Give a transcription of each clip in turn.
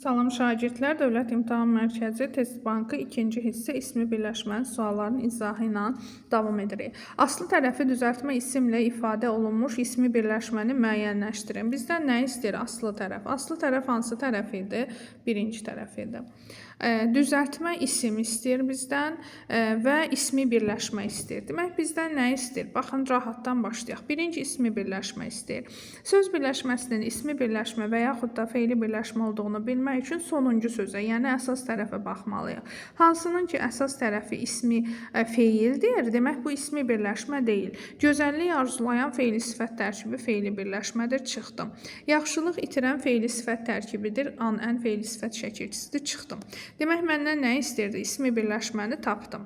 Salam şagirdlər, Dövlət İmtahan Mərkəzi Test Bankı 2-ci hissə ismi birləşmənin suallarının izahı ilə davam edirik. Aslı tərəfi düzəltmə isimlə ifadə olunmuş ismi birləşməni müəyyənləşdirin. Bizdən nə istəyir aslı tərəf? Aslı tərəf hansı tərəf idi? Birinci tərəf idi. Düzəltmə isim istəyir bizdən və ismi birləşmə istəyir. Demək, bizdən nə istəyir? Baxın, rahatdan başlayaq. Birinci ismi birləşmə istəyir. Söz birləşməsinin ismi birləşmə və yaxud da feili birləşmə olduğunu bilmək üçün sonuncu sözə, yəni əsas tərəfə baxmalıyıq. Hansının ki, əsas tərəfi ismi feildir, demək bu ismi birləşmə deyil. Gözəllik arzulayan feili sifət tərkibi feili birləşmədir, çıxdım. Yaxşılıq itirən feili sifət tərkibidir, an-ən feili sifət şəkilçisidir, çıxdım. Demək, məndən nə istəyirdi? İsmi birləşməni tapdım.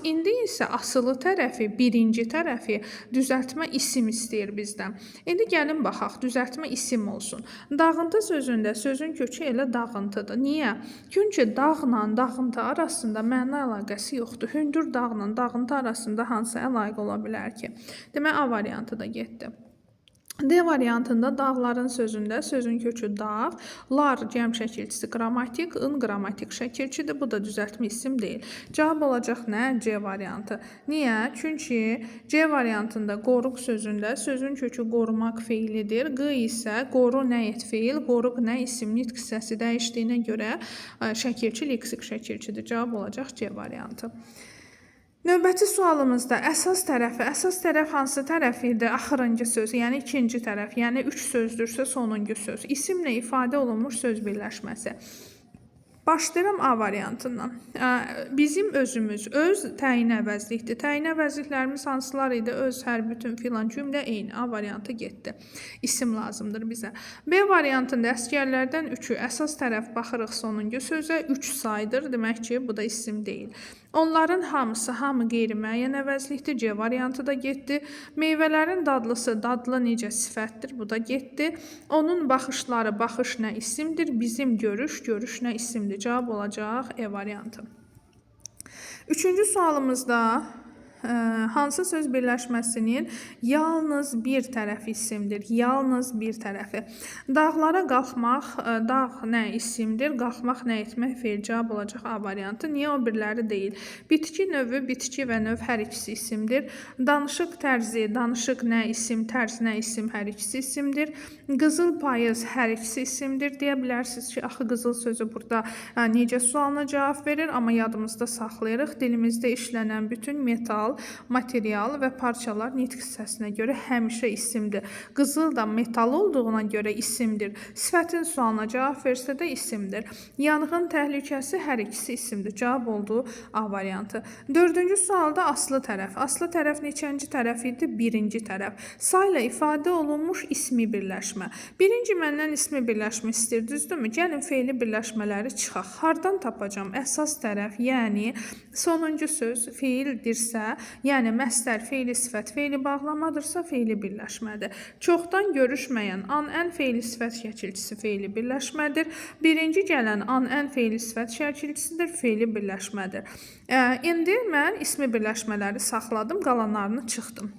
İndi isə asılı tərəfi, birinci tərəfi düzəltmə isim istəyir bizdən. İndi gəlin baxaq, düzəltmə isim olsun. Dağıntı sözündə sözün kökü elə dağıntıdır. Niyə? Çünki dağla dağıntı arasında məna əlaqəsi yoxdur. Hündür dağla dağıntı arasında hansı əlaqə ola bilər ki? Demək, A variantı da getdi. D variantında dağların sözündə sözün kökü dağ, lar cəm şəkilçisi qrammatik, ın qrammatik şəkilçidir. Bu da düzəltmə isim deyil. Cavab olacaq nə? C variantı. Niyə? Çünki C variantında qoruq sözündə sözün kökü qorumaq feilidir. Q isə qoru nə et feil, qoruq nə isim nitq hissəsi dəyişdiyinə görə şəkilçi leksik şəkilçidir. Cavab olacaq C variantı. Növbəti sualımızda əsas tərəf hansı tərəf idi? Axırıncı söz, yəni ikinci tərəf, yəni 3 sözdürsə sonuncu söz. İsimlə ifadə olunmuş söz birləşməsi. Başlayıram A variantından. Bizim özümüz, öz təyin əvəzlikdir. Təyin əvəzliklərimiz hansılar idi? Öz, hər, bütün, filan, cümlə eyni. A variantı getdi. İsim lazımdır bizə. B variantında əsgərlərdən 3-ü əsas tərəf baxırıq sonuncu sözə. 3 saydır. Demək ki, bu da isim deyil. Onların hamısı, hamı qeyri-müəyyən əvəzlikdir. C variantı da getdi. Meyvələrin dadlısı, dadlı necə sifətdir? Bu da getdi. Onun baxışları, baxış nə isimdir? Bizim görüş, görüş nə isimdir? Cavab olacaq E variantı. Üçüncü sualımızda hansı söz birləşməsinin yalnız bir tərəfi isimdir? Yalnız bir tərəfi. Dağlara qalxmaq, dağ nə isimdir? Qalxmaq nə etmək? Feil. Cavab olacaq A variantı. Niyə o birləri deyil? Bitki növü, bitki və növ hər ikisi isimdir. Danışıq tərzi, danışıq nə isim, tərz nə isim, hər ikisi isimdir. Qızıl payız hər ikisi isimdir. Deyə bilərsiniz ki, axı qızıl sözü burada necə sualına cavab verir, amma yadımızda saxlayırıq. Dilimizdə işlənən bütün metal, material və parçalar nitq hissəsinə görə həmişə isimdir. Qızıl da metal olduğuna görə isimdir. Sifətin sualına cavab versə də isimdir. Yanğın təhlükəsi hər ikisi isimdir. Cavab oldu A variantı. Dördüncü sualda aslı tərəf. Aslı tərəf neçənci tərəf idi? Birinci tərəf. Sayla ifadə olunmuş ismi birləşmə. Birinci məndən ismi birləşmə istəyir, düzdürmü? Gəlin feili birləşmələri çıxaq. Hardan tapacam? Əsas tərəf, yəni sonuncu söz feildirsə, yəni məsdər, feili sifət, feili bağlamadırsa feili birləşmədir. Çoxdan görüşməyən an-ən feili sifət şəkilçisi feili birləşmədir. Birinci gələn an-ən feili sifət şəkilçisidir, feili birləşmədir. İndi mən ismi birləşmələri saxladım, qalanlarını çıxdım.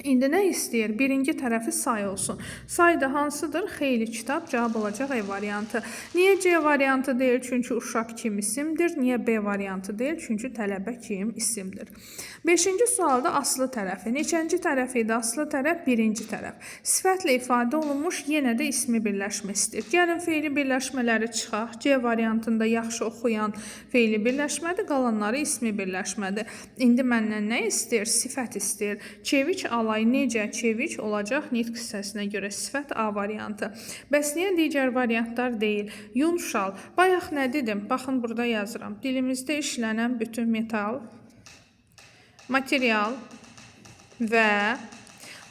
İndi nə istəyir? Birinci tərəfi say olsun. Say da hansıdır? Xeyli kitab. Cavab olacaq E variantı. Niyə C variantı deyil? Çünki uşaq kim isimdir. Niyə B variantı deyil? Çünki tələbə kim isimdir. Beşinci sualda aslı tərəfi. Neçənci tərəf idi? Aslı tərəf birinci tərəf. Sifətlə ifadə olunmuş yenə də ismi birləşmə istəyir. Gəlin feili birləşmələri çıxaq. C variantında yaxşı oxuyan feili birləşmədir. Qalanları ismi birləşmədir. İndi məndən nə istəyir? Sifət istəyir. Çeviç alay necə? Çeviç olacaq nitq hissəsinə görə sifət A variantı. Bəs niyə digər variantlar deyil? Yun şal. Bayaq nə dedim? Baxın, burada yazıram. Dilimizdə işlənən bütün metal, material və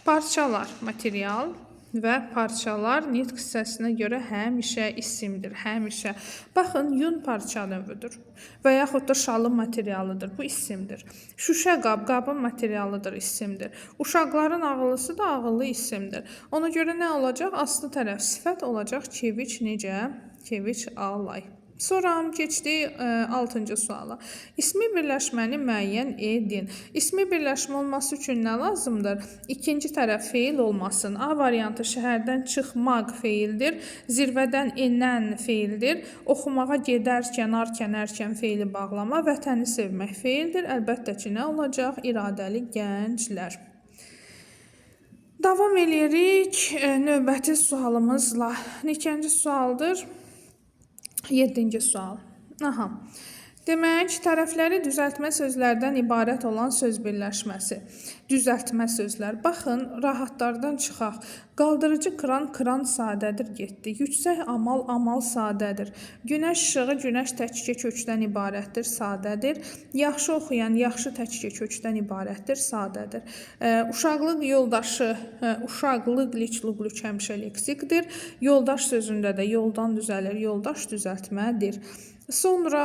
parçalar. Material və parçalar nitq hissəsinə görə həmişə isimdir. Həmişə. Baxın, yun parça növüdür və yaxud da şalın materialıdır. Bu isimdir. Şüşə qab, qabın materialıdır, isimdir. Uşaqların ağıllısı da ağıllı isimdir. Ona görə nə olacaq? Aslı tərəf sifət olacaq. Çeviç necə? Çeviç alay. Sonra keçdik 6-cı suala. İsmi birləşməni müəyyən edin. İsmi birləşmə olması üçün nə lazımdır? İkinci tərəf feil olmasın. A variantı şəhərdən çıxmaq feildir. Zirvədən enən feildir. Oxumağa gedərkən, arkən feili bağlama, vətəni sevmək feildir. Əlbəttə ki, nə olacaq? İradəli gənclər. Davam edirik növbəti sualımızla. Neçənci sualdır? 7-ci sual. Demək, tərəfləri düzəltmə sözlərdən ibarət olan söz birləşməsi. Düzəltmə sözlər. Baxın, rahatlardan çıxaq. Qaldırıcı kran sadədir, getdi. Yüksək amal sadədir. Günəş işığı günəş təkcə kökdən ibarətdir, sadədir. Yaxşı oxuyan yaxşı təkcə kökdən ibarətdir, sadədir. Uşaqlıq yoldaşı, uşaqlıq liçluq həmişə leksikdir. Yoldaş sözündə də yoldan düzəlir, yoldaş düzəltmədir. Sonra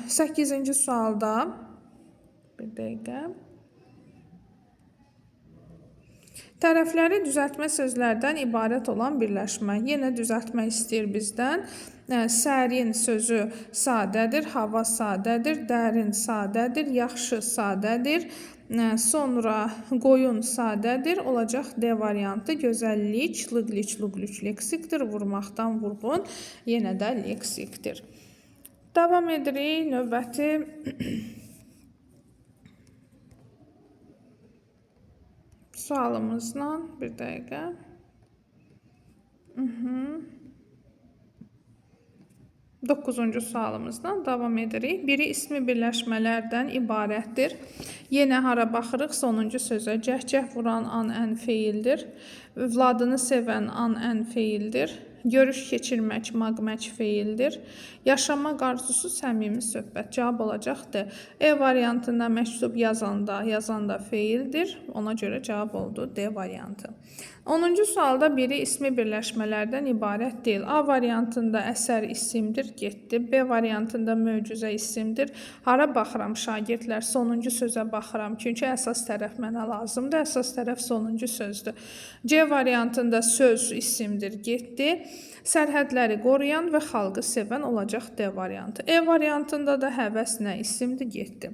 8-ci sualda bir dəqiqə. Tərəfləri düzəltmə sözlərdən ibarət olan birləşmə. Yenə düzəltmə istəyir bizdən. Sərin sözü sadədir, hava sadədir, dərin sadədir, yaxşı sadədir. Sonra qoyun sadədir, olacaq D variantı. Gözəllik, lıq leksikdir, vurmaqdan vurğun, yenə də leksikdir. Davam edirik növbəti sualımızla. Bir dəqiqə. 9-cu sualımızdan davam edirik. Biri ismi birləşmələrdən ibarətdir. Yenə hara baxırıq? Sonuncu sözə. Cəhcəh vuran an ən feildir. Övladını sevən an ən feildir. Görüş keçirmək, maqməc feildir. Yaşamaq arzusu səmimi söhbət. Cavab olacaqdır. E variantında məktub yazanda feildir. Ona görə cavab oldu D variantı. 10-cu sualda biri ismi birləşmələrdən ibarət deyil. A variantında əsər isimdir, getdi. B variantında möcüzə isimdir. Hara baxıram şagirdlər? Sonuncu sözə baxıram. Çünki əsas tərəf mənə lazımdır. Əsas tərəf sonuncu sözdür. C variantında söz isimdir, getdi. Sərhədləri qoruyan və xalqı sevən olacaq D variantı. E variantında da həvəs nə isimdir, getdi.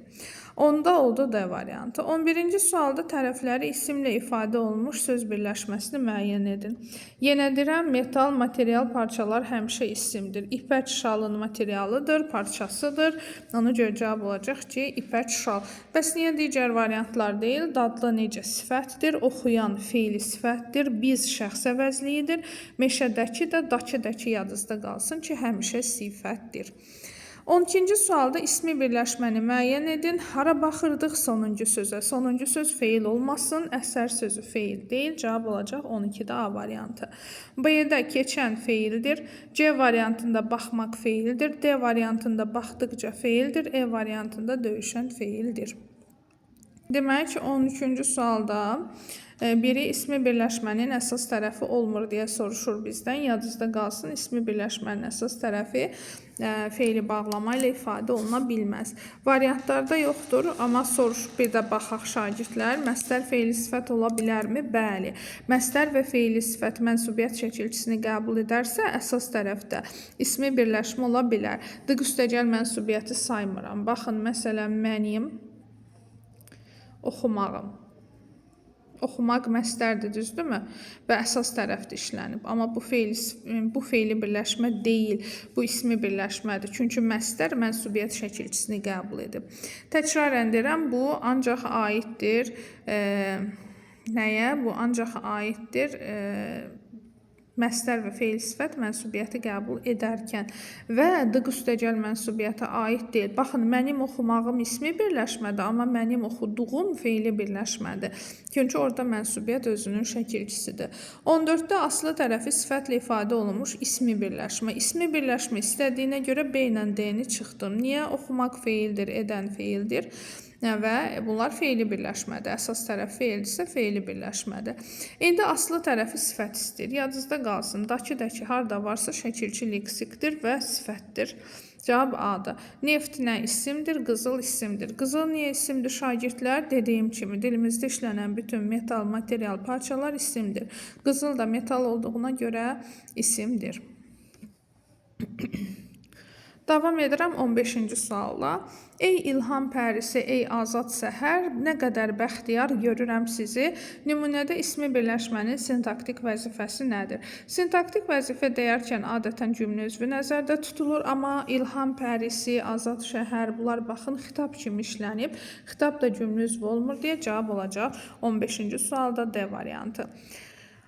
Onda oldu D variantı. 11-ci sualda tərəfləri isimlə ifadə olmuş söz birləşməsini müəyyən edin. Yenə deyirəm, metal, material parçalar həmişə isimdir. İpək şalın materialıdır, parçasıdır. Ona görə cavab olacaq ki, ipək şal. Bəs niyə digər variantlar deyil? Dadlı necə sifətdir, oxuyan feili sifətdir, biz şəxs əvəzliyidir. Meşədəki də, dakıdakı yadınızda qalsın ki, həmişə sifətdir. 12-ci sualda ismi birləşməni müəyyən edin. Hara baxırdıq? Sonuncu sözə. Sonuncu söz feil olmasın, əsər sözü feil deyil. Cavab olacaq 12-də A variantı. B-də keçən feildir. C variantında baxmaq feildir. D variantında baxdıqca feildir. E variantında döyüşən feildir. Demək, 13-cü sualda biri ismi birləşmənin əsas tərəfi olmur deyə soruşur bizdən. Yadınızda qalsın, ismi birləşmənin əsas tərəfi feili bağlama ilə ifadə oluna bilməz. Variantlarda yoxdur, amma soruşub bir də baxaq şagirdlər. Məstər feili sifət ola bilərmi? Bəli. Məstər və feili sifət mənsubiyyət şəkilçisini qəbul edərsə, əsas tərəfdə ismi birləşmə ola bilər. D üstəgəl mənsubiyyəti saymıram. Baxın, məsələn, mənim oxumağım. Oxumaq məstərdir, düzdürmü? Və əsas tərəfdə işlənib. Amma bu feili birləşmə deyil, bu ismi birləşmədir. Çünki məstər mənsubiyyət şəkilçisini qəbul edib. Təkrarən deyirəm, bu ancaq aiddir. Nəyə? Bu ancaq aiddir. Məstər və feil sifət mənsubiyyəti qəbul edərkən və D üstəgəl mənsubiyyətə aid deyil. Baxın, mənim oxumağım ismi birləşmədir, amma mənim oxuduğum feili birləşmədir. Çünki orada mənsubiyyət özünün şəkilçisidir. 14-də aslı tərəfi sifətlə ifadə olunmuş ismi birləşmə. İsmi birləşmə istədiyinə görə B ilə D-ni çıxdım. Niyə? Oxumaq feildir, edən feildir. Və bunlar feili birləşmədir. Əsas tərəf feildirsə, feili birləşmədir. İndi aslı tərəfi sifət istəyir. Yadınızda qalsın. Dakıdakı harda varsa şəkilçi leksikdir və sifətdir. Cavab A-dır. Neft nə isimdir? Qızıl isimdir. Qızıl niyə isimdir şagirdlər? Dediyim kimi dilimizdə işlənən bütün metal, material parçalar isimdir. Qızıl da metal olduğuna görə isimdir. Davam edirəm 15-ci sualla. Ey ilham pərisi, ey azad səhər, nə qədər bəxtiyar görürəm sizi. Nümunədə ismi birləşmənin sintaktik vəzifəsi nədir? Sintaktik vəzifə deyərkən adətən cümlə üzvü nəzərdə tutulur, amma ilham pərisi, azad şəhər, bunlar baxın xitab kimi işlənib. Xitab da cümlə üzvü olmur deyə cavab olacaq 15-ci sualda D variantı.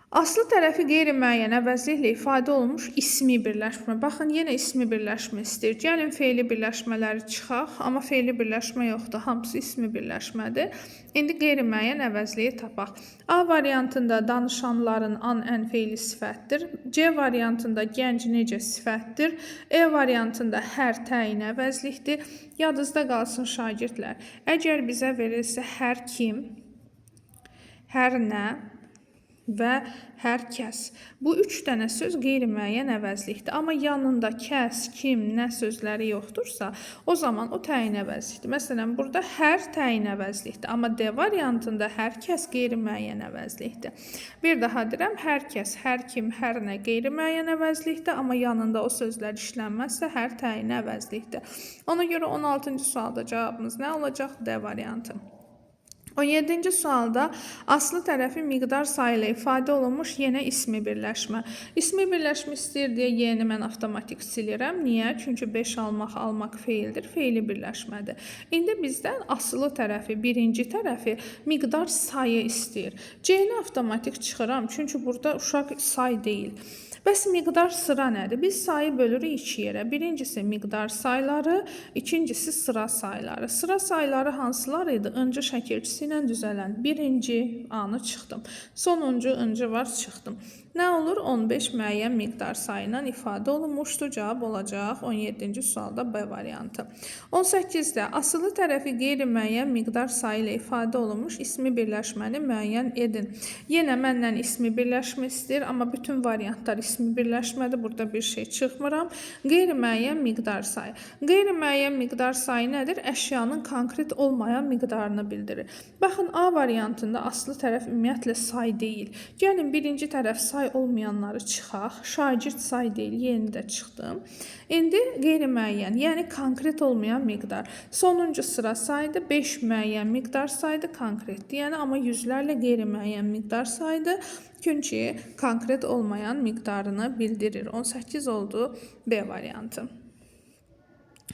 Aslı tərəfi qeyri-müəyyən əvəzliklə ifadə olunmuş ismi birləşmə. Baxın, yenə ismi birləşmə istəyir. Gəlin fe'li birləşmələri çıxaq, amma fe'li birləşmə yoxdur. Hamısı ismi birləşmədir. İndi qeyri-müəyyən əvəzliyi tapaq. A variantında danışanların an ən fe'li sifətdir. C variantında gənc necə sifətdir. E variantında hər təyin əvəzlikdir. Yadınızda qalsın şagirdlər. Əgər bizə verilsə hər kim, hər nə və hər kəs. Bu üç dənə söz qeyri-müəyyən əvəzlikdir. Amma yanında kəs, kim, nə sözləri yoxdursa, o zaman o təyin əvəzlikdir. Məsələn, burada hər təyin əvəzlikdir. Amma D variantında hər kəs qeyri-müəyyən əvəzlikdir. Bir daha deyirəm, hər kəs, hər kim, hər nə qeyri-müəyyən əvəzlikdir. Amma yanında o sözlər işlənməzsə, hər təyin əvəzlikdir. Ona görə 16-cı sualda cavabımız nə olacaq? D variantı. 17-ci sualda aslı tərəfi miqdar sayı ilə ifadə olunmuş yenə ismi birləşmə. İsmi birləşmə istəyir deyə Y-ni mən avtomatik silirəm. Niyə? Çünki 5 almaq feildir. Feili birləşmədir. İndi bizdən asılı tərəfi, birinci tərəfi miqdar sayı istəyir. C-ni avtomatik çıxıram. Çünki burada uşaq say deyil. Bəs miqdar sıra nədir? Biz sayı bölürük iki yerə. Birincisi miqdar sayları, ikincisi sıra sayları. Sıra sayları hansılar idi? Öncü şəkilçisi ilə düzələn birinci anı çıxdım. Sonuncu öncü var çıxdım. Nə olur? 15 müəyyən miqdar sayı ilə ifadə olunmuşdur. Cavab olacaq 17-ci sualda B variantı. 18-də asılı tərəfi qeyri-müəyyən miqdar sayı ilə ifadə olunmuş ismi birləşməni müəyyən edin. Yenə məndən ismi birləşmə istəyir, amma bütün variantlar ismi birləşmədir. Burada bir şey çıxmıram. Qeyri-müəyyən miqdar sayı. Qeyri-müəyyən miqdar sayı nədir? Əşyanın konkret olmayan miqdarını bildirir. Baxın, A variantında asılı tərəf ümumiyyətlə say deyil. Gəlin birinci tərəf say olmayanları çıxaq. Şagird say deyil, yeni də çıxdım. İndi qeyri-müəyyən, yəni konkret olmayan miqdar. Sonuncu sıra saydı, 5 müəyyən miqdar saydı, konkretdir. Yəni, amma yüzlərlə qeyri-müəyyən miqdar saydı. Çünki konkret olmayan miqdarını bildirir. 18 oldu B variantı.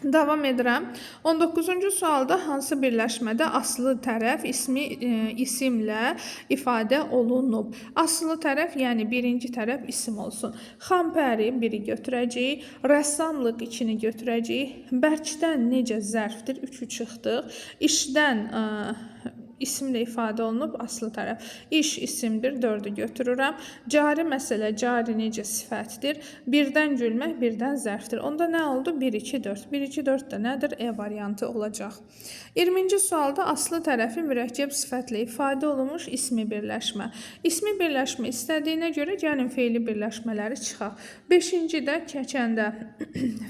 Davam edirəm. 19-cu sualda hansı birləşmədə aslı tərəf isimlə ifadə olunub? Aslı tərəf, yəni birinci tərəf isim olsun. Xampəri biri götürəcəyik, rəssamlıq içini götürəcəyik, bərkdən necə zərfdir, 3-ü çıxdıq, işdən isimlə ifadə olunub aslı tərəf. İş isimdir, 4-ü götürürəm. Cari məsələ, cari necə sifətdir? Birdən gülmək, birdən zərfdir. Onda nə oldu? 1, 2, 4. 1, 2, 4 də nədir? E variantı olacaq. 20-ci sualda aslı tərəfi mürəkkəb sifətlə ifadə olunmuş ismi birləşmə. İsmi birləşmə istədiyinə görə gəlin feili birləşmələri çıxaq. 5-cidə keçəndə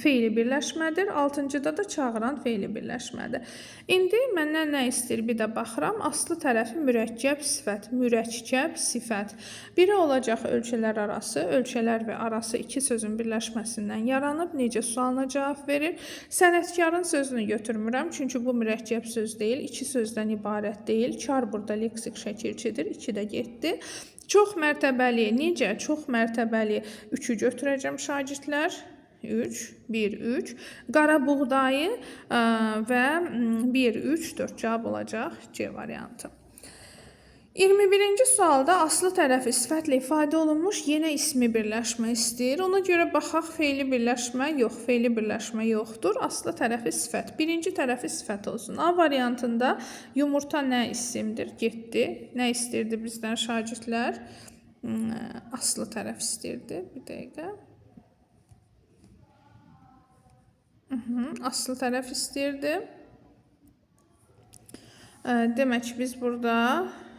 feili birləşmədir. 6-cıda da çağıran feili birləşmədir. İndi məndən nə istəyir? Bir də baxıram. Aslı tərəfi mürəkkəb sifət. Biri olacaq ölçələr arası. Ölçələr və arası iki sözün birləşməsindən yaranıb. Necə sualına cavab verir? Sənətkarın sözünü götürmürəm. Çünki bu mürəkkəb söz deyil. İki sözdən ibarət deyil. Kar burada leksik şəkilçidir. 2 də getdi. Çox mərtəbəli. Necə? Çox mərtəbəli. 3-ü götürəcəm şagirdlər. 3, 1, 3. Qara buğdayı və 1, 3, 4 cavab olacaq C variantı. 21-ci sualda aslı tərəfi sifətlə ifadə olunmuş yenə ismi birləşmə istəyir. Ona görə baxaq feili birləşmə yox, feili birləşmə yoxdur. Aslı tərəfi sifət. Birinci tərəfi sifət olsun. A variantında yumurta nə isimdir? Getdi. Nə istəyirdi bizdən şagirdlər? Aslı tərəf istəyirdi. Bir dəqiqə. Aslı tərəf istəyirdi. Demək ki, biz burada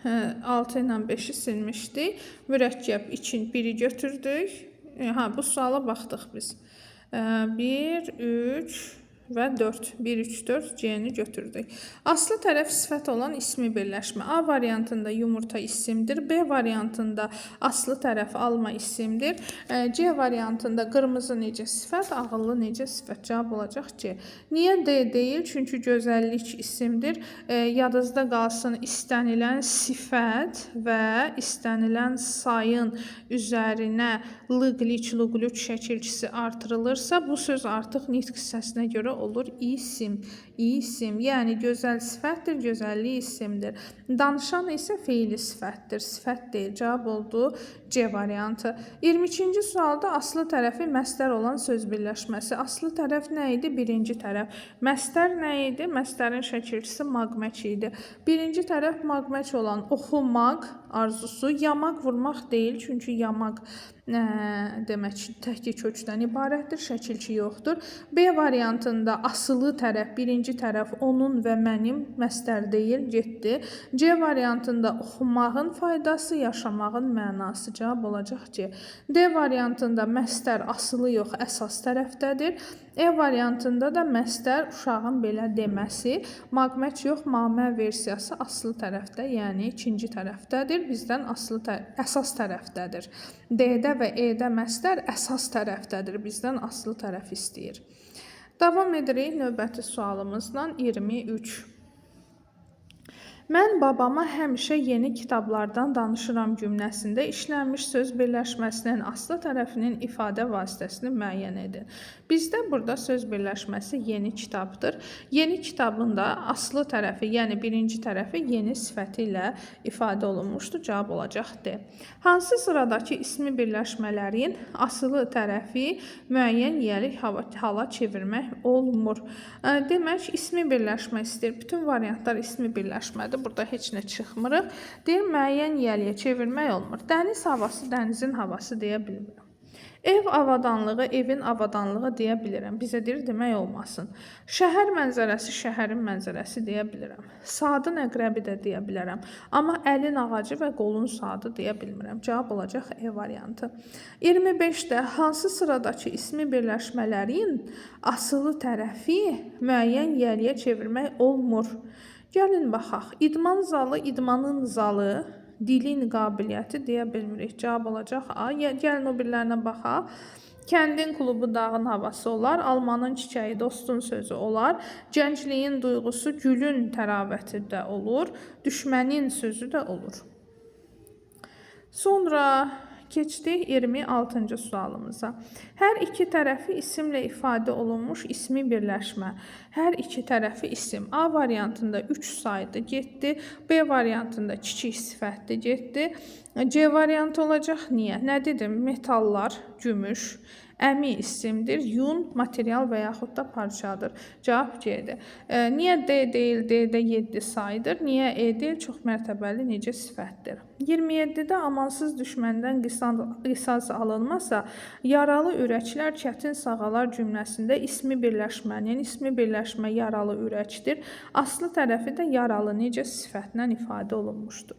6 ilə 5-i silmişdik. Mürəkkəb için 1-i götürdük. Bu suala baxdıq biz. 1, 3, və 4. 1, 3, 4 C-ni götürdük. Aslı tərəf sifət olan ismi birləşmə. A variantında yumurta isimdir. B variantında aslı tərəf alma isimdir. C variantında qırmızı necə sifət, ağıllı necə sifət. Cavab olacaq C. Niyə D deyil? Çünki gözəllik isimdir. Yadınızda qalsın, istənilən sifət və istənilən sayın üzərinə lıqliç, luqluç şəkilçisi artırılırsa, bu söz artıq nitq hissəsinə görə olur isim. İsim, yəni gözəl sifətdir, gözəllik isimdir. Danışan isə feili sifətdir, sifət deyil. Cavab oldu C variantı. 22-ci sualda aslı tərəfi məstər olan söz birləşməsi. Aslı tərəf nə idi? Birinci tərəf. Məstər nə idi? Məstərin şəkilçisi maqməç idi. Birinci tərəf maqməç olan oxumaq arzusu, yamaq vurmaq deyil, çünki yamaq demək təhki kökdən ibarətdir, şəkilçi yoxdur. B variantında asılı tərəf, birinci tərəf onun və mənim məstər deyil, getdi. C variantında oxumağın faydası, yaşamağın mənası. Cavab olacaq C. D variantında məstər asılı yox, əsas tərəfdədir. E variantında da məstər uşağın belə deməsi, maqməç yox, mamə versiyası asılı tərəfdə, yəni ikinci tərəfdədir. Bizdən əsas tərəfdədir. D-də və E-də məstər əsas tərəfdədir. Bizdən asılı tərəf istəyir. Davam edirik növbəti sualımızla 23. Mən babama həmişə yeni kitablardan danışıram cümləsində işlənmiş söz birləşməsinin aslı tərəfinin ifadə vasitəsini müəyyən edin. Bizdə burada söz birləşməsi yeni kitabdır. Yeni kitabın da aslı tərəfi, yəni birinci tərəfi yeni sifəti ilə ifadə olunmuşdur. Cavab olacaq D. Hansı sıradakı ismi birləşmələrin asılı tərəfi müəyyən yiyəlik hala çevirmək olmur? Demək, ismi birləşmə istəyir. Bütün variantlar ismi birləşmədir. Burada heç nə çıxmırıq. Deyir, müəyyən yiyəliyə çevirmək olmur. Dəniz havası, dənizin havası deyə bilmirəm. Ev avadanlığı, evin avadanlığı deyə bilirəm. Bizə deyir, demək olmasın. Şəhər mənzərəsi, şəhərin mənzərəsi deyə bilirəm. Saatın əqrəbi də deyə bilərəm. Amma əlin ağacı və qolun saatı deyə bilmirəm. Cavab olacaq E variantı. 25-də hansı sıradakı ismi birləşmələrin asılı tərəfi müəyyən yiyəliyə çevirmək olmur? Gəlin baxaq. İdman zalı, idmanın zalı, dilin qabiliyyəti deyə bilmirik. Cavab olacaq A. Gəlin o birlərinə baxaq. Kəndin klubu dağın havası olar. Almanın çiçəyi dostun sözü olar. Gəncliyin duyğusu gülün təravəti də olur. Düşmənin sözü də olur. Sonra keçdik 26-cı sualımıza. Hər iki tərəfi isimlə ifadə olunmuş ismi birləşmə. Hər iki tərəfi isim. A variantında 3 saydı, getdi. B variantında kiçik sifətli, getdi. C variantı olacaq. Niyə? Nə dedim? Metallar, gümüş, əmi isimdir, yun material və yaxud da parçadır. Cavab C-dir. Niyə D deyil, D-də 7 saydır? Niyə E deyil? Çox mərtəbəli necə sifətdir. 27-də amansız düşməndən qisas alınmasa, yaralı ürəklər çətin sağalar cümləsində ismi birləşmə yaralı ürəkdir. Aslı tərəfi də yaralı necə sifətlə ifadə olunmuşdur.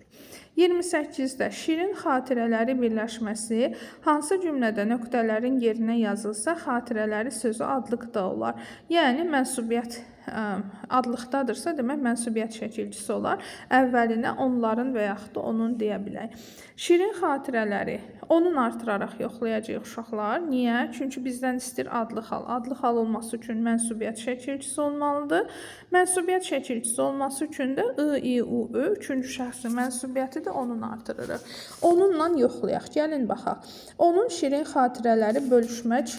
28-də şirin xatirələri birləşməsi hansı cümlədə nöqtələrin yerinə yazılsa, xatirələri sözü adlıqda olar. Yəni, mənsubiyyət adlıqdadırsa, demək mənsubiyyət şəkilçisi olar. Əvvəlinə onların və yaxud da onun deyə bilək. Şirin xatirələri onun artıraraq yoxlayacaq uşaqlar. Niyə? Çünki bizdən istəyir adlı xal. Adlı xal olması üçün mənsubiyyət şəkilçisi olmalıdır. Mənsubiyyət şəkilçisi olması üçün də I, U, Ö, üçüncü şəxsin mənsubiyyəti də onun artırırıq. Onunla yoxlayaq. Gəlin baxaq. Onun şirin xatirələri bölüşmək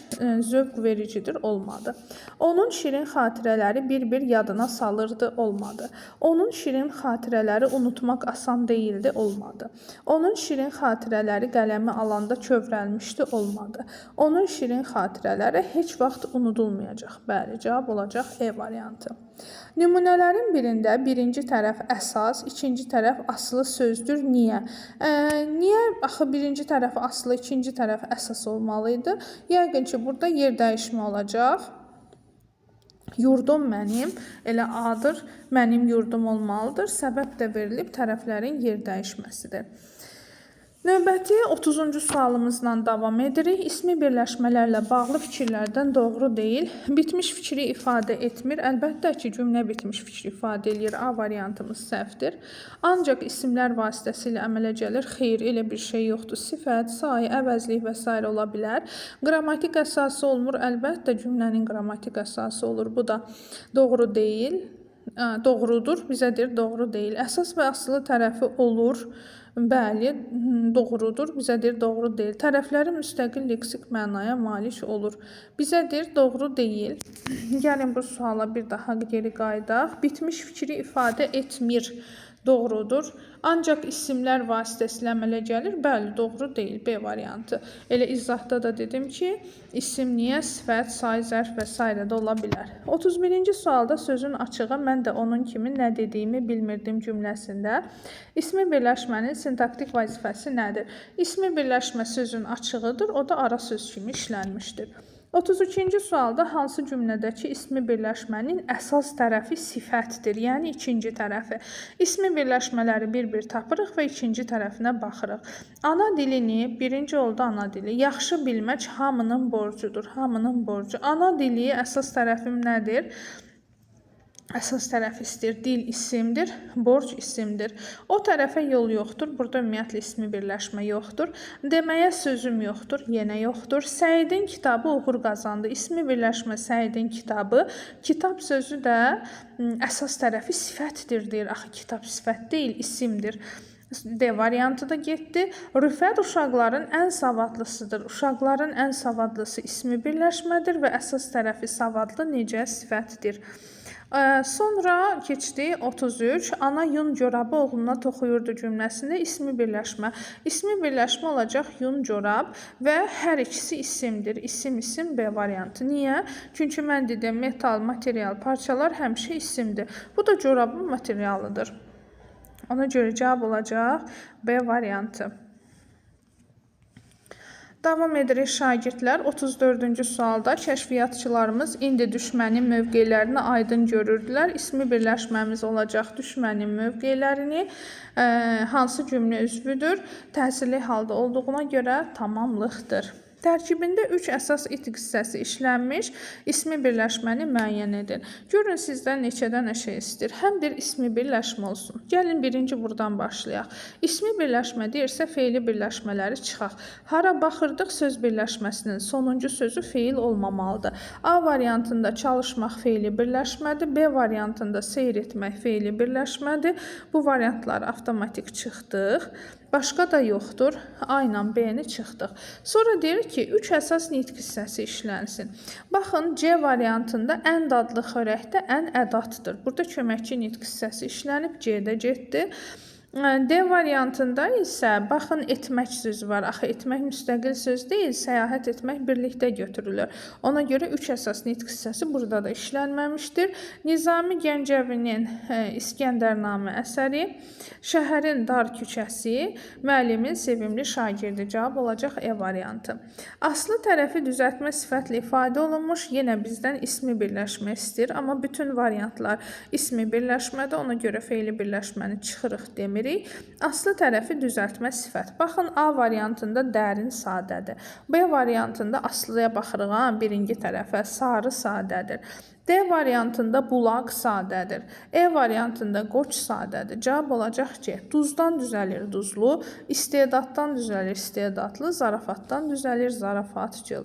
zövq vericidir, olmadı. Onun şirin xatirələri bir-bir yadına salırdı, olmadı. Onun şirin xatirələri unutmaq asan deyildi, olmadı. Onun şirin xatirələri qələmi alanda kövrəlmişdi, olmadı. Onun şirin xatirələri heç vaxt unudulmayacaq. Bəli, cavab olacaq E variantı. Nümunələrin birində birinci tərəf əsas, ikinci tərəf asılı sözdür. Niyə? Niyə axı birinci tərəf asılı, ikinci tərəf əsas olmalıydı? Yəqin ki, burada yer dəyişmə olacaq. Yurdum mənim, elə A-dır, mənim yurdum olmalıdır. Səbəb də verilib tərəflərin yer dəyişməsidir. Növbəti 30-cu sualımızla davam edirik. İsmi birləşmələrlə bağlı fikirlərdən doğru deyil. Bitmiş fikri ifadə etmir. Əlbəttə ki, cümlə bitmiş fikri ifadə edir. A variantımız səhvdir. Ancaq isimlər vasitəsilə əmələ gəlir. Xeyr, elə bir şey yoxdur. Sifət, sayə, əvəzlik və s. ola bilər. Qrammatik əsası olmur. Əlbəttə cümlənin qrammatik əsası olur. Bu da doğru deyil. Doğrudur. Bizə deyir, doğru deyil. Əsas və asılı tərəfi olur. Bəli, doğrudur. Bizə deyir, doğru deyil. Tərəfləri müstəqil leksik mənaya malik olur. Bizə deyir, doğru deyil. Gəlin bu suala bir daha geri qayıdaq. Bitmiş fikri ifadə etmir. Doğrudur. Ancaq isimlər vasitəsilə əmələ gəlir. Bəli, doğru deyil. B variantı. Elə izahda da dedim ki, isim niyə, sifət, say, zərf və s. də ola bilər. 31-ci sualda sözün açığı mən də onun kimi nə dediyimi bilmirdim cümləsində. İsmi birləşmənin sintaktik vəzifəsi nədir? İsmi birləşmə sözün açığıdır. O da ara söz kimi işlənmişdir. 32-ci sualda hansı cümlədəki ismi birləşmənin əsas tərəfi sifətdir, yəni ikinci tərəfi. İsmi birləşmələri bir-bir tapırıq və ikinci tərəfinə baxırıq. Ana dilini, birinci oldu ana dili, yaxşı bilmək hamının borcudur, hamının borcu. Ana dili əsas tərəfim nədir? Əsas tərəf istir, dil isimdir, borc isimdir. O tərəfə yol yoxdur, burada ümumiyyətlə ismi birləşmə yoxdur. Deməyə sözüm yoxdur, yenə yoxdur. Səidin kitabı uğur qazandı. İsmi birləşmə Səidin kitabı. Kitab sözü də əsas tərəfi sifətdir deyir. Axı kitab sifət deyil, isimdir. D variantı da getdi. Rüfət uşaqların ən savadlısıdır. Uşaqların ən savadlısı ismi birləşmədir və əsas tərəfi savadlı necə sifətdir. Sonra keçdi 33. Ana yun corabı oğluna toxuyurdu cümləsində ismi birləşmə. İsmi birləşmə olacaq yun corab və hər ikisi isimdir. İsim B variantı. Niyə? Çünki mən dedim metal, material, parçalar həmişə isimdir. Bu da corabın materialıdır. Ona görə cavab olacaq B variantı. Davam edirik şagirdlər. 34-cü sualda kəşfiyyatçılarımız indi düşmənin mövqelərini aydın görürdülər. İsmi birləşməmiz olacaq düşmənin mövqelərini. Hansı cümlə üzvüdür? Təsirli halda olduğuna görə tamamlıqdır. Tərkibində 3 əsas itq hissəsi işlənmiş ismi birləşməni müəyyən edin. Görün sizdən neçədən şey istəyir. Həm bir ismi birləşmə olsun. Gəlin birinci buradan başlayaq. İsmi birləşmə deyirsə feili birləşmələri çıxaq. Hara baxırdıq söz birləşməsinin sonuncu sözü feil olmamalıdır. A variantında çalışmaq feili birləşmədir. B variantında seyr etmək feili birləşmədir. Bu variantları avtomatik çıxdıq. Başqa da yoxdur. A ilə B-ni çıxdıq. Sonra deyir ki, 3 əsas nitq hissəsi işlənsin. Baxın, C variantında ən dadlı xörəkdə ən ədatdır. Burada köməkçi nitq hissəsi işlənib, C-də getdi. D variantında isə baxın etmək sözü var. Axı etmək müstəqil söz deyil, səyahət etmək birlikdə götürülür. Ona görə 3 əsas nitq hissəsi burada da işlənməmişdir. Nizami Gəncəvinin İskəndərnamə əsəri, şəhərin dar küçəsi, müəllimin sevimli şagirdi. Cavab olacaq E variantı. Aslı tərəfi düzəltmə sifətlə ifadə olunmuş, yenə bizdən ismi birləşmə istəyir, amma bütün variantlar ismi birləşmədə, ona görə feili birləşməni çıxırıq demirik. Aslı tərəfi düzəltmə sifət. Baxın, A variantında dərin sadədir. B variantında aslıya baxırıq, birinci tərəfə sarı sadədir. D variantında bulaq sadədir. E variantında qoç sadədir. Cavab olacaq ki, duzdan düzəlir duzlu, istedaddan düzəlir istedadlı, zarafatdan düzəlir zarafatcıl.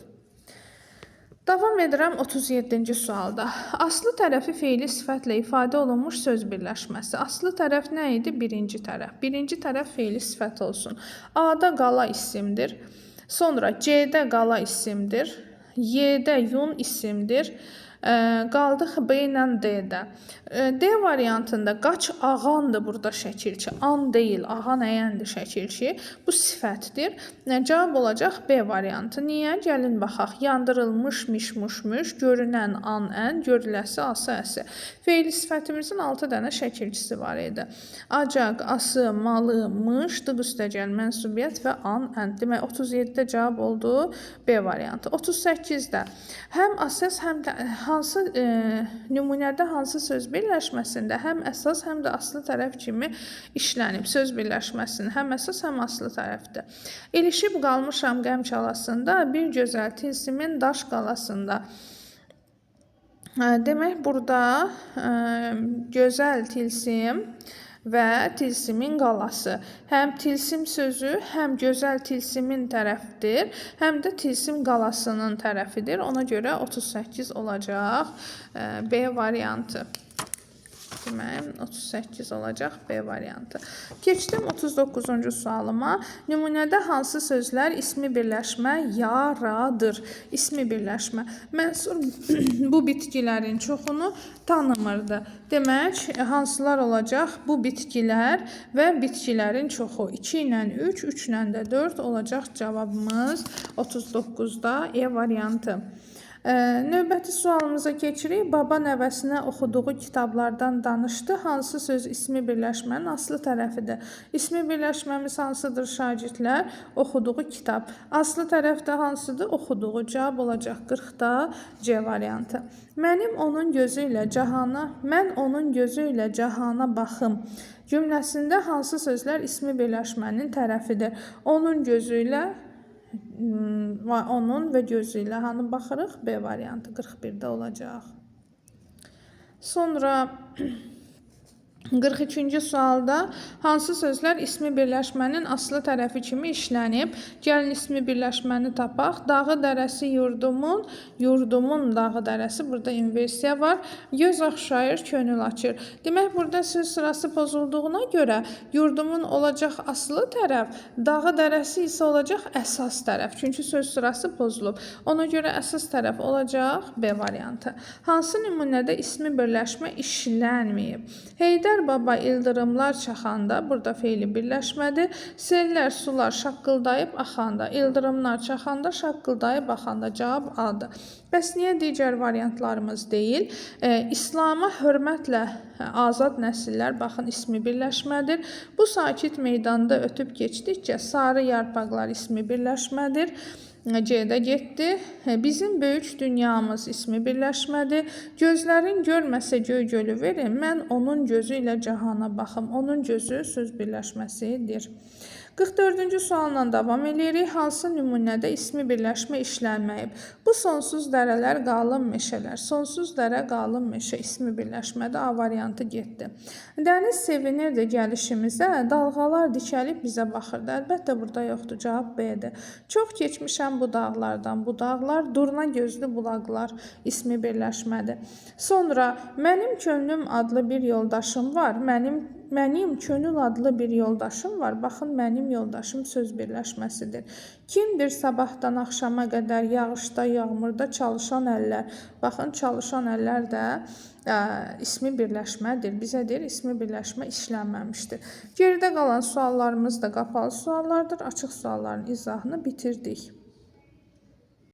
Davam edirəm 37-ci sualda. Aslı tərəfi feili sifətlə ifadə olunmuş söz birləşməsi. Aslı tərəf nə idi? Birinci tərəf. Birinci tərəf feili sifət olsun. A-da qala isimdir. Sonra C-də qala isimdir. Y-də yun isimdir. Qaldıq B ilə D-də. D variantında qaç ağandır burada şəkilçi. An deyil, ağan əyəndir şəkilçi. Bu sifətdir. Cavab olacaq B variantı. Niyə? Gəlin baxaq. Yandırılmış, mişmuşmuş, görünən an ən, görüləsi ası əsi. Feili sifətimizin 6 dənə şəkilçisi var idi. Acaq, ası, malı, mış, dıq üstəgəl, mənsubiyyət və an ən. Demək 37-də cavab oldu B variantı. 38-də həm əsas, həm də nümunədə hansı söz birləşməsində həm əsas, həm də aslı tərəf kimi işlənib. Söz birləşməsinin həm əsas, həm aslı tərəfdir. İlişib qalmışam qəm çalasında, bir gözəl tilsimin daş qalasında. Demək, burada gözəl tilsim və tilsimin qalası. Həm tilsim sözü, həm gözəl tilsimin tərəfidir, həm də tilsim qalasının tərəfidir. Ona görə 38 olacaq B variantı. Demək, 38 olacaq B variantı. Keçdim 39-cu sualıma. Nümunədə hansı sözlər ismi birləşmə yaradır? İsmi birləşmə. Mənsur bu bitkilərin çoxunu tanımırdı. Demək, hansılar olacaq? Bu bitkilər və bitkilərin çoxu. 2 ilə 3, 3 ilə də 4 olacaq cavabımız 39-da E variantı. Növbəti sualımıza keçirik. Baba nəvəsinə oxuduğu kitablardan danışdı. Hansı söz ismi birləşmənin aslı tərəfidir? İsmi birləşməmiz hansıdır şagirdlər? Oxuduğu kitab. Aslı tərəfdə hansıdır? Oxuduğu. Cavab olacaq 40-da C variantı. Mən onun gözü ilə cahana baxım. Cümləsində hansı sözlər ismi birləşmənin tərəfidir? Onun gözü ilə onun və gözü ilə hanı baxırıq? B variantı 41-də olacaq. Sonra 43-cü sualda hansı sözlər ismi birləşmənin aslı tərəfi kimi işlənib? Gəlin ismi birləşməni tapaq. Dağı dərəsi yurdumun, yurdumun dağı dərəsi. Burada inversiya var. Göz oxşayır, könül açır. Demək, burada söz sırası pozulduğuna görə yurdumun olacaq aslı tərəf, dağı dərəsi isə olacaq əsas tərəf. Çünki söz sırası pozulub. Ona görə əsas tərəf olacaq B variantı. Hansı nümunədə ismi birləşmə işlənməyib? Heydər baba ildırımlar çaxanda, burada feili birləşmədir. Sellər, sular şaqqıldayıb axanda. İldırımlar çaxanda, şaqqıldayıb axanda. Cavab A-dır. Bəs niyə digər variantlarımız deyil? İslama hörmətlə azad nəsillər, baxın, ismi birləşmədir. Bu sakit meydanda ötüb keçdikcə sarı yarpaqlar ismi birləşmədir. C-də getdi. Bizim böyük dünyamız ismi birləşmədir. Gözlərin görməsə göy gölü verin. Mən onun gözü ilə cahana baxım. Onun gözü söz birləşməsidir. 44-cü sualla davam edirik. Hansı nümunədə ismi birləşmə işlənməyib? Bu sonsuz dərələr, qalın meşələr. Sonsuz dərə, qalın meşə ismi birləşmədə A variantı getdi. Dəniz sevinirdi gəlişimizə, dalğalar dikəlib bizə baxırdı. Əlbəttə, burada yoxdur. Cavab B-dir. Çox keçmişəm bu dağlardan. Bu dağlar durna gözlü bulaqlar ismi birləşmədir. Sonra mənim könlüm adlı bir yoldaşım var. Mənim könül adlı bir yoldaşım var. Baxın, mənim yoldaşım söz birləşməsidir. Kimdir sabahdan axşama qədər yağışda, yağmurda çalışan əllər? Baxın, çalışan əllər də ismi birləşmədir. Bizə deyir, ismi birləşmə işlənməmişdir. Geridə qalan suallarımız da qapalı suallardır. Açıq sualların izahını bitirdik.